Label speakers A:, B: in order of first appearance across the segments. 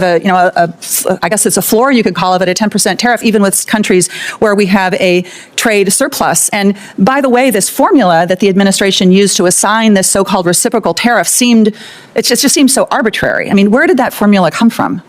A: I guess it's a floor, you could call it, a 10% tariff, even with countries where we have a trade surplus. And by the way, this formula that the administration used to assign this so-called reciprocal tariff it just seems so arbitrary. I mean, where did that formula come from?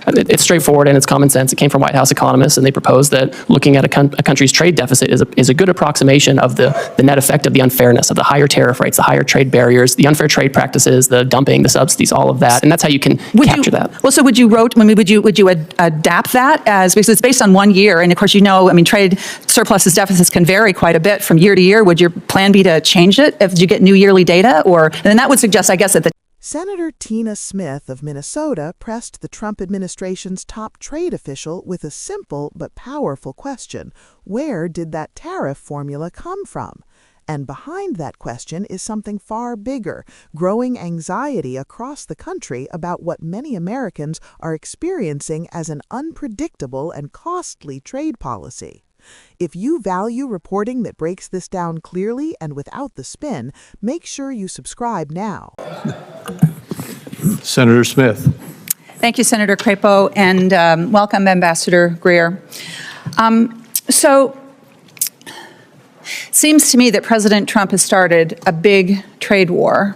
B: It's straightforward and it's common sense. It came from White House economists, and they proposed that looking at a country's trade deficit is a good approximation of the net effect of the unfairness of the higher tariff rates, the higher trade barriers, the unfair trade practices, the dumping, the subsidies, all of that. And that's how you can capture that.
A: Well, so would you adapt that because it's based on 1 year, and of course, trade surpluses, deficits can vary quite a bit from year to year. Would your plan be to change it if you get new yearly data, and then that would suggest, I guess, that
C: Senator Tina Smith of Minnesota pressed the Trump administration's top trade official with a simple but powerful question: where did that tariff formula come from? And behind that question is something far bigger: growing anxiety across the country about what many Americans are experiencing as an unpredictable and costly trade policy. If you value reporting that breaks this down clearly and without the spin, make sure you subscribe now.
D: Senator Smith.
A: Thank you, Senator Crapo, and welcome, Ambassador Greer. So it seems to me that President Trump has started a big trade war.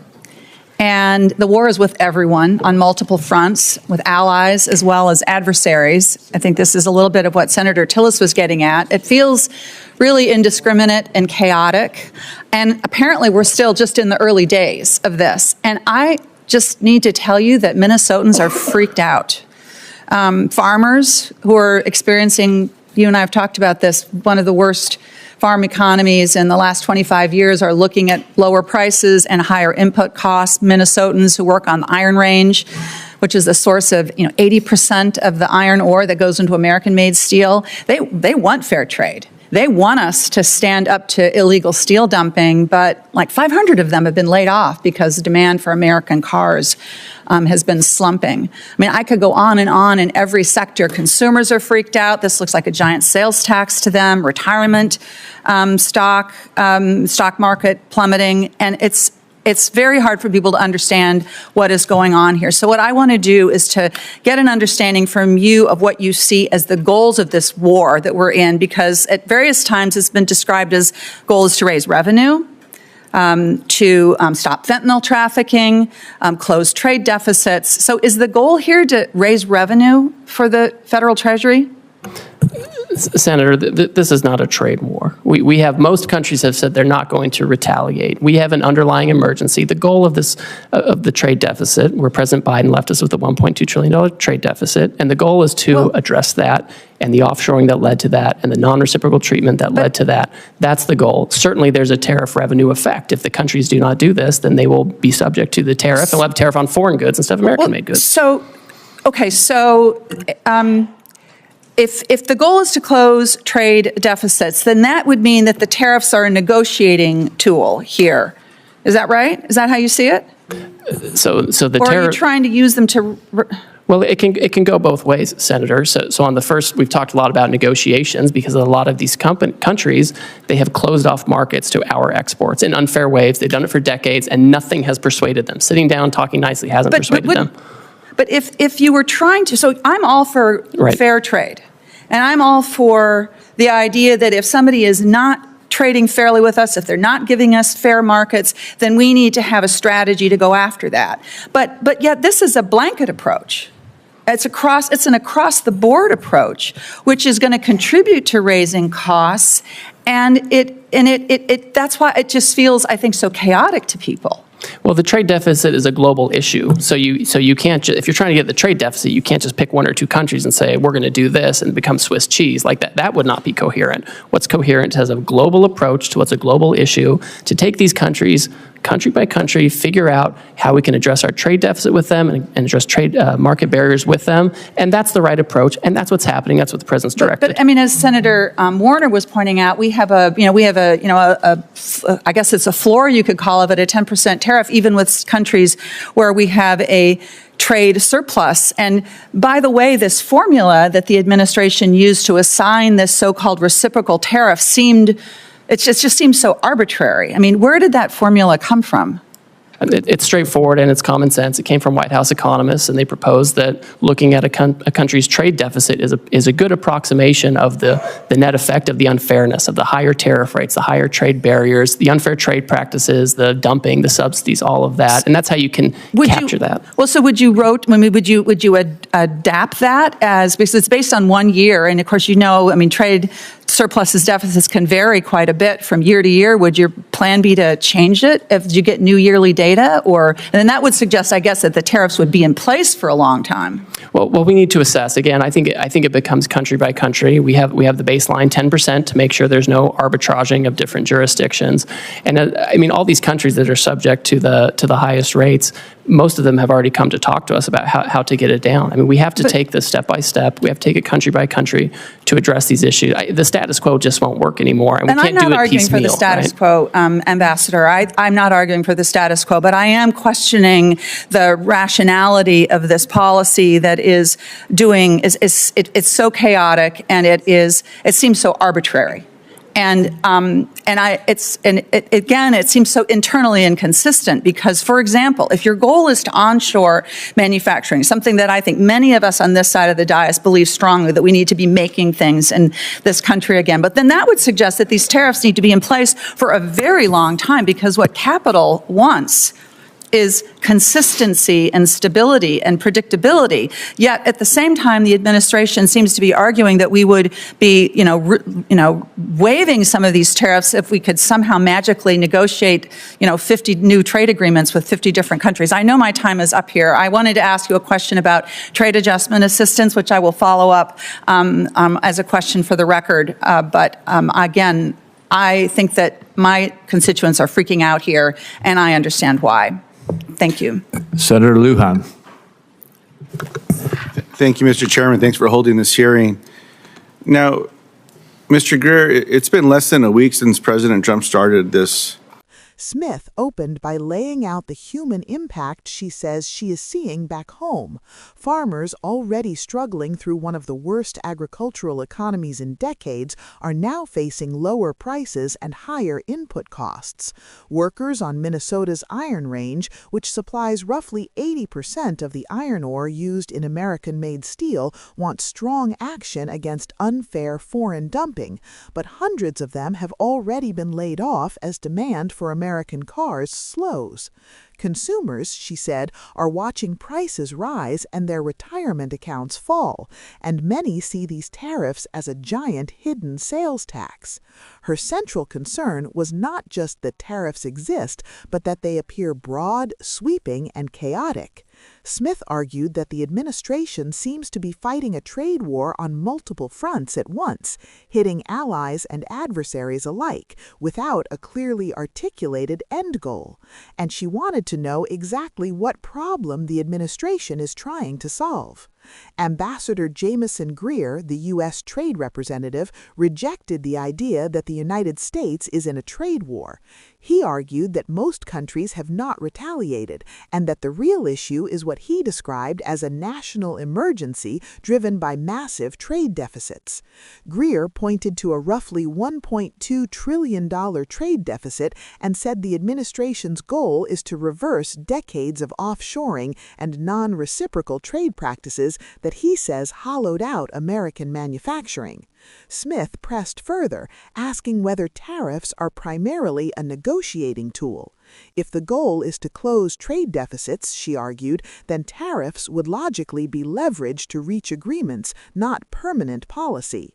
A: And the war is with everyone on multiple fronts, with allies as well as adversaries. I think this is a little bit of what Senator Tillis was getting at. It feels really indiscriminate and chaotic. And apparently we're still just in the early days of this. And I just need to tell you that Minnesotans are freaked out. Farmers who are experiencing, you and I have talked about this, one of the worst farm economies in the last 25 years are looking at lower prices and higher input costs. Minnesotans who work on the Iron Range, which is the source of 80% of the iron ore that goes into American-made steel, they want fair trade. They want us to stand up to illegal steel dumping, but like 500 of them have been laid off because the demand for American cars has been slumping. I mean, I could go on in every sector. Consumers are freaked out. This looks like a giant sales tax to them. Retirement stock market plummeting, and it's very hard for people to understand what is going on here. So what I want to do is to get an understanding from you of what you see as the goals of this war that we're in, because at various times it's been described as goals to raise revenue, to stop fentanyl trafficking, close trade deficits. So is the goal here to raise revenue for the federal treasury?
B: Senator, this is not a trade war. We have, most countries have said they're not going to retaliate. We have an underlying emergency. The goal of the trade deficit, where President Biden left us with a $1.2 trillion trade deficit, and the goal is to address that, and the offshoring that led to that, and the non-reciprocal treatment that led to that. That's the goal. Certainly there's a tariff revenue effect. If the countries do not do this, then they will be subject to the tariff, and we'll have a tariff on foreign goods instead of American-made goods.
A: If the goal is to close trade deficits, then that would mean that the tariffs are a negotiating tool here. Is that right? Is that how you see it?
B: So the
A: or are you trying to use them to?
B: Well, it can go both ways, Senator. So on the first, we've talked a lot about negotiations, because a lot of these countries, they have closed off markets to our exports in unfair ways. They've done it for decades, and nothing has persuaded them. Sitting down, talking nicely hasn't persuaded them.
A: But if you were trying to, so I'm all for fair trade. And I'm all for the idea that if somebody is not trading fairly with us, if they're not giving us fair markets, then we need to have a strategy to go after that. But yet this is a blanket approach. It's an across the board approach, which is going to contribute to raising costs, and that's why it just feels, I think, so chaotic to people.
B: Well, the trade deficit is a global issue. So you can't if you're trying to get the trade deficit, you can't just pick one or two countries and say, we're going to do this and become Swiss cheese like that. That would not be coherent. What's coherent has a global approach to what's a global issue, to take these countries, country by country, figure out how we can address our trade deficit with them and address trade market barriers with them. And that's the right approach. And that's what's happening. That's what the president's directed.
A: But I mean, as Senator Warner was pointing out, we have I guess it's a floor, you could call it, a 10% tariff, even with countries where we have a trade surplus. And by the way, this formula that the administration used to assign this so-called reciprocal tariff it just seems so arbitrary. I mean, where did that formula come from?
B: It's straightforward and it's common sense. It came from White House economists, and they proposed that looking at a country's trade deficit is a good approximation of the net effect of the unfairness of the higher tariff rates, the higher trade barriers, the unfair trade practices, the dumping, the subsidies, all of that. And that's how you can capture that.
A: Well, so would you adapt that as, because it's based on 1 year, and of course, trade surpluses, deficits can vary quite a bit from year to year. Would your plan be to change it if you get new yearly data? And then that would suggest, I guess, that the tariffs would be in place for a long time.
B: Well, we need to assess. Again, I think it becomes country by country. We have the baseline 10% to make sure there's no arbitraging of different jurisdictions. And all these countries that are subject to the highest rates, most of them have already come to talk to us about how to get it down. We have to take this step by step. We have to take it country by country to address these issues. The status quo just won't work anymore, and we can't do it piecemeal.
A: I'm not arguing for the status quo, Ambassador. I'm not arguing for the status quo, but I am questioning the rationality of this policy that is it's so chaotic, and it seems so arbitrary. And it seems so internally inconsistent because, for example, if your goal is to onshore manufacturing, something that I think many of us on this side of the dais believe strongly that we need to be making things in this country again, but then that would suggest that these tariffs need to be in place for a very long time, because what capital wants is consistency and stability and predictability. Yet at the same time, the administration seems to be arguing that we would be, waiving some of these tariffs if we could somehow magically negotiate, 50 new trade agreements with 50 different countries. I know my time is up here. I wanted to ask you a question about trade adjustment assistance, which I will follow up as a question for the record. But again, I think that my constituents are freaking out here, and I understand why. Thank you.
D: Senator Lujan.
E: Thank you, Mr. Chairman. Thanks for holding this hearing. Now, Mr. Greer, it's been less than a week since President Trump started this.
C: Smith opened by laying out the human impact she says she is seeing back home. Farmers, already struggling through one of the worst agricultural economies in decades, are now facing lower prices and higher input costs. Workers on Minnesota's Iron Range, which supplies roughly 80% of the iron ore used in American-made steel, want strong action against unfair foreign dumping, but hundreds of them have already been laid off as demand for American cars slows. Consumers, she said, are watching prices rise and their retirement accounts fall, and many see these tariffs as a giant hidden sales tax. Her central concern was not just that tariffs exist, but that they appear broad, sweeping, and chaotic. Smith argued that the administration seems to be fighting a trade war on multiple fronts at once, hitting allies and adversaries alike, without a clearly articulated end goal. And she wanted to know exactly what problem the administration is trying to solve. Ambassador Jamieson Greer, the U.S. trade representative, rejected the idea that the United States is in a trade war. He argued that most countries have not retaliated, and that the real issue is what he described as a national emergency driven by massive trade deficits. Greer pointed to a roughly $1.2 trillion trade deficit and said the administration's goal is to reverse decades of offshoring and non-reciprocal trade practices that he says hollowed out American manufacturing. Smith pressed further, asking whether tariffs are primarily a negotiating tool. If the goal is to close trade deficits, she argued, then tariffs would logically be leverage to reach agreements, not permanent policy.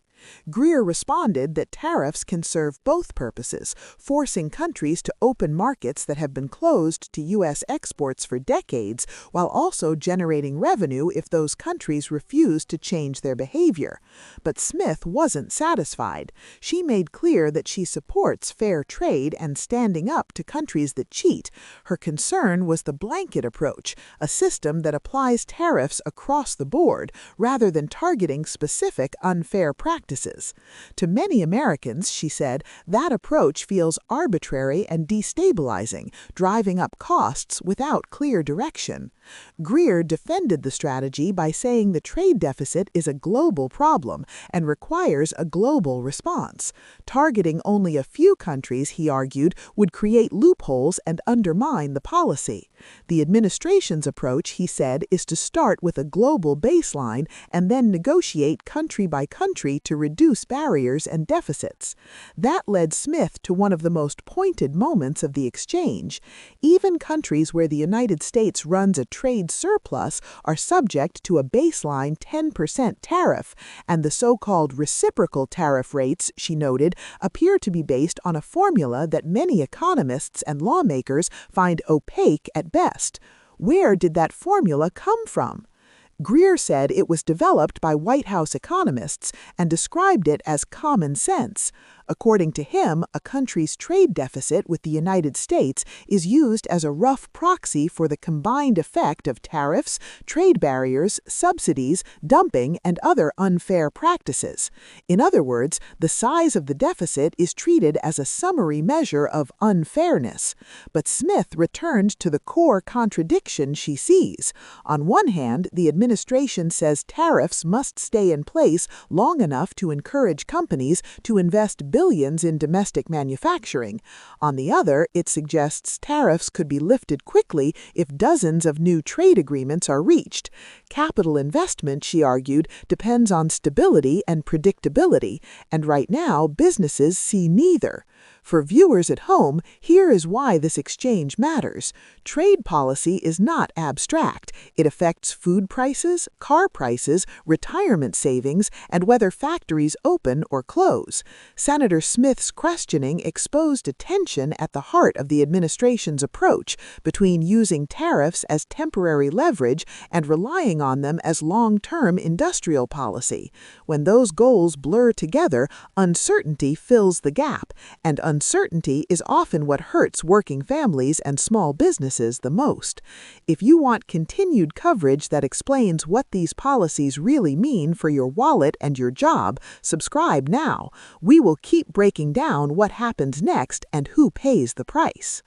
C: Greer responded that tariffs can serve both purposes, forcing countries to open markets that have been closed to U.S. exports for decades, while also generating revenue if those countries refuse to change their behavior. But Smith wasn't satisfied. She made clear that she supports fair trade and standing up to countries that cheat. Her concern was the blanket approach, a system that applies tariffs across the board rather than targeting specific unfair practices. practices. To many Americans, she said, that approach feels arbitrary and destabilizing, driving up costs without clear direction. Greer defended the strategy by saying the trade deficit is a global problem and requires a global response. Targeting only a few countries, he argued, would create loopholes and undermine the policy. The administration's approach, he said, is to start with a global baseline and then negotiate country by country to reduce barriers and deficits. That led Smith to one of the most pointed moments of the exchange. Even countries where the United States runs a trade surplus are subject to a baseline 10% tariff, and the so-called reciprocal tariff rates, she noted, appear to be based on a formula that many economists and lawmakers find opaque at best. Where did that formula come from? Greer said it was developed by White House economists and described it as common sense. According to him, a country's trade deficit with the United States is used as a rough proxy for the combined effect of tariffs, trade barriers, subsidies, dumping, and other unfair practices. In other words, the size of the deficit is treated as a summary measure of unfairness. But Smith returned to the core contradiction she sees. On one hand, the administration says tariffs must stay in place long enough to encourage companies to invest billions in domestic manufacturing. On the other, it suggests tariffs could be lifted quickly if dozens of new trade agreements are reached. Capital investment, she argued, depends on stability and predictability, and right now businesses see neither. For viewers at home, here is why this exchange matters. Trade policy is not abstract. It affects food prices, car prices, retirement savings, and whether factories open or close. Senator Smith's questioning exposed a tension at the heart of the administration's approach between using tariffs as temporary leverage and relying on them as long-term industrial policy. When those goals blur together, uncertainty fills the gap, and uncertainty is often what hurts working families and small businesses the most. If you want continued coverage that explains what these policies really mean for your wallet and your job, subscribe now. We will keep breaking down what happens next and who pays the price.